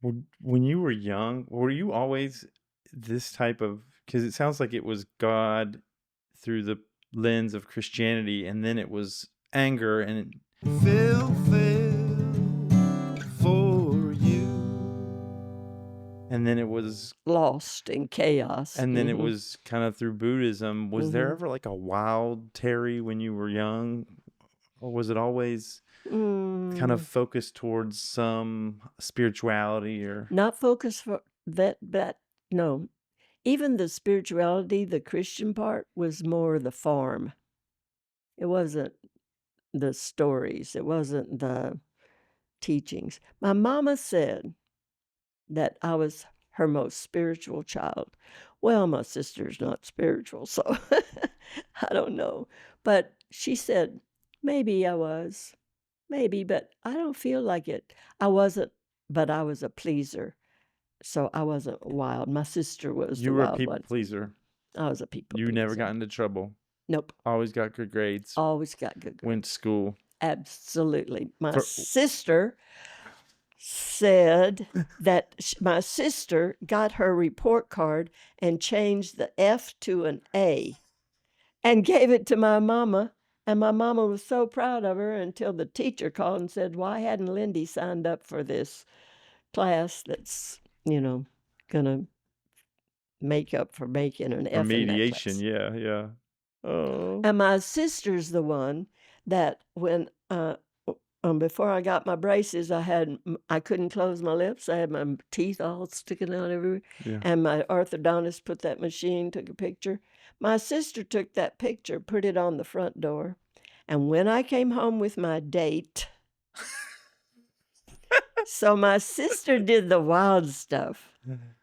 When you were young, were you always this type of, because it sounds like it was God through the lens of Christianity, and then it was anger, for you, and then it was Lost in chaos. and then it was kind of through Buddhism. Was there Mhm. ever like a wild Terry when you were young, or was it always kind of Mm, focused towards some spirituality or? not focused for that, no. Even the spirituality, the Christian part, was more the farm. It wasn't the stories. It wasn't the teachings. My mama said that I was her most spiritual child. Well, my sister's not spiritual, so I don't know. But she said, maybe I was, maybe, but I don't feel like it. I wasn't, but I was a pleaser. So I wasn't wild. My sister was You the were a wild people one. pleaser. I was a people You never pleaser. got into trouble. Nope. Always got good grades. Always got good Went to grades. school. Absolutely. My For, sister said that my sister got her report card and changed the F to an A and gave it to my mama. And my mama was so proud of her until the teacher called and said, why hadn't Lindy signed up for this class that's, going to make up for making an F in that mediation, class? yeah, yeah. Oh. And my sister's the one that when before I got my braces, I couldn't close my lips. I had my teeth all sticking out everywhere, Yeah. and my orthodontist put that machine, took a picture. My sister took that picture, put it on the front door, and when I came home with my date, so my sister did the wild stuff.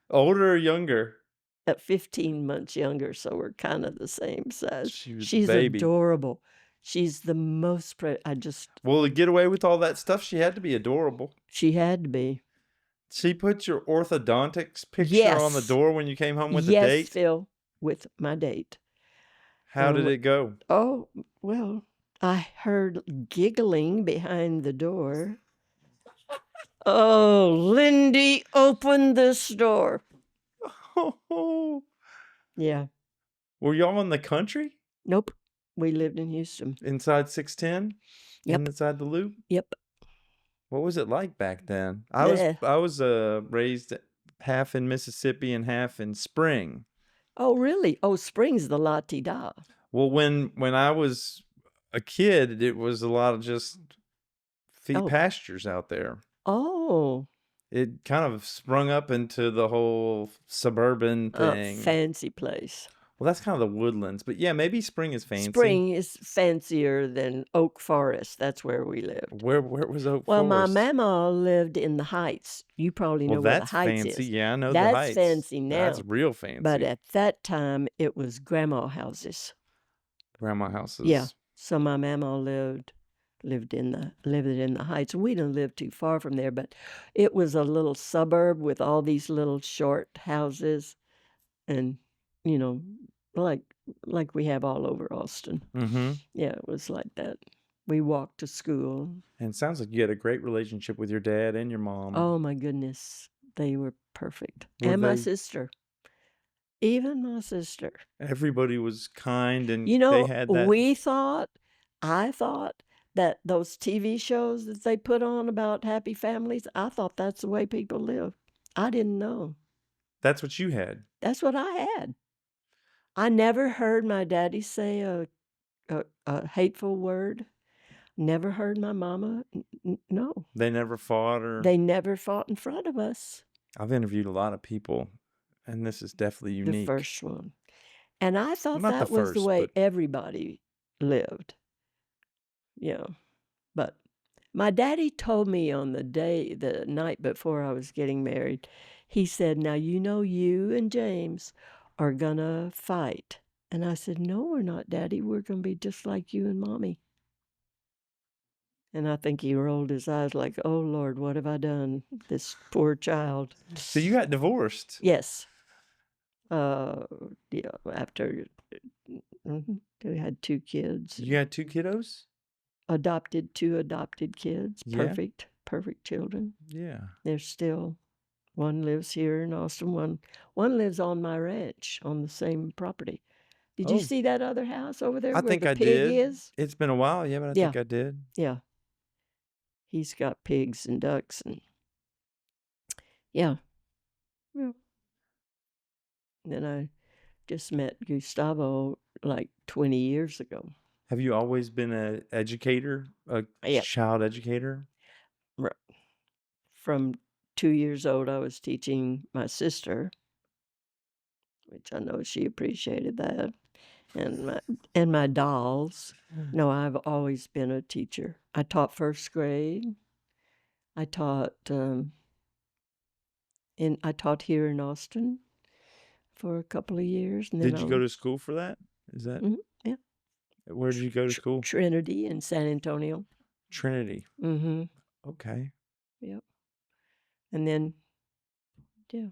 Older or younger? At 15 months younger, so we're kind of the same size. She was a She's baby. adorable. She's the most Well, to get away with all that stuff, she had to be adorable. she had to be. She put your orthodontics picture on the Yes. door when you came home with the Yes, date? Phil, with my date. How did it go? Oh, well, I heard giggling behind the door. Oh, Lindy, open this door. Yeah. Were y'all in the country? Nope. We lived in Houston. Inside 610? Yep. Inside the loop? Yep. What was it like back then? Eh. I was raised half in Mississippi and half in Spring. Oh, really? Oh, Spring's the la-ti-da. Well, when I was a kid, it was a lot of just Oh. pastures out there. Oh. It kind of sprung up into the whole suburban thing. Fancy place. Well, that's kind of the woodlands, but yeah, maybe Spring is fancy. Spring is fancier than Oak Forest. That's where we lived. Where was Oak Well, my Forest? mama lived in the Heights. You probably know where the Heights fancy. is. Yeah, I know the That's Heights. fancy now. That's real fancy. But at that time, it was grandma houses. Grandma houses. Yeah. So my mama lived in the Heights. We didn't live too far from there, but it was a little suburb with all these little short houses, and like we have all over Austin. Mm-hmm. Yeah, it was like that. We walked to school. And it sounds like you had a great relationship with your dad and your mom. Oh my goodness, they were perfect. Were And my they? sister. Even my sister. Everybody was kind, and You they know, had that. I thought that those TV shows that they put on about happy families, I thought that's the way people live. I didn't know. That's what you had. That's what I had. I never heard my daddy say a hateful word. Never heard my mama. No. They never fought or. They never fought in front of us. I've interviewed a lot of people, and this is definitely unique. The first one. And I thought Not that the was the first, way but everybody lived. Yeah. But my daddy told me on the night before I was getting married, he said, now you and James are gonna fight. And I said, no, we're not, Daddy. We're gonna be just like you and Mommy. And I think he rolled his eyes like, oh, Lord, what have I done? This poor child. So you got divorced? Yes. Yeah, after we had 2 kids. You had 2 kiddos? 2 adopted kids. Yeah. Perfect children. Yeah. They're still One lives here in Austin, one lives on my ranch on the same property. Did you Oh, see that other house over there I where think the I pig did. is? It's been a while, yeah, but I Yeah, think I did. yeah. He's got pigs and ducks and yeah. Yeah. Then I just met Gustavo like 20 years ago. Have you always been a educator, a Yep. child educator? R From 2 years old, I was teaching my sister, which I know she appreciated that, and my dolls. No, I've always been a teacher. I taught 1st grade. I taught, I taught here in Austin for a couple of years, and then Did you go I to school for that? Is that mhm, yeah, where did you go to school? Trinity in San Antonio. Trinity. Mhm, Okay. yep, and then, yeah,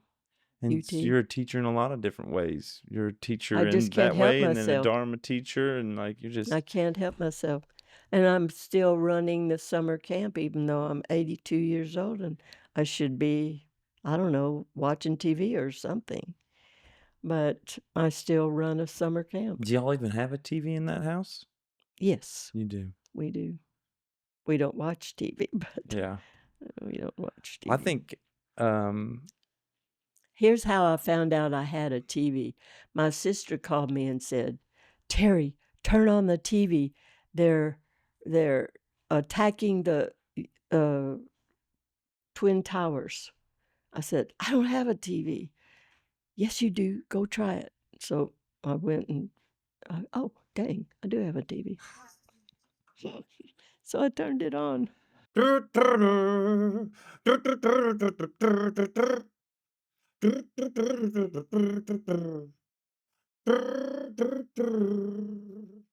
And UT. you're a teacher in a lot of different ways. You're a I teacher just in can't that help way, and then a myself. Dharma teacher, and like you're I just can't help myself, and I'm still running the summer camp even though I'm 82 years old, and I should be, I don't know, watching TV or something, but I still run a summer camp. do y'all even have a TV in that house? Yes, You do. we do. We don't watch TV, but Yeah. we don't watch I TV. think um Here's how I found out I had a TV. My sister called me and said, "Terry, turn on the TV. They're they're attacking the, uh, Twin Towers." I said, "I don't have a TV." "Yes, you do. Go try it." So I went and, oh, dang, I do have a TV. So I turned it on.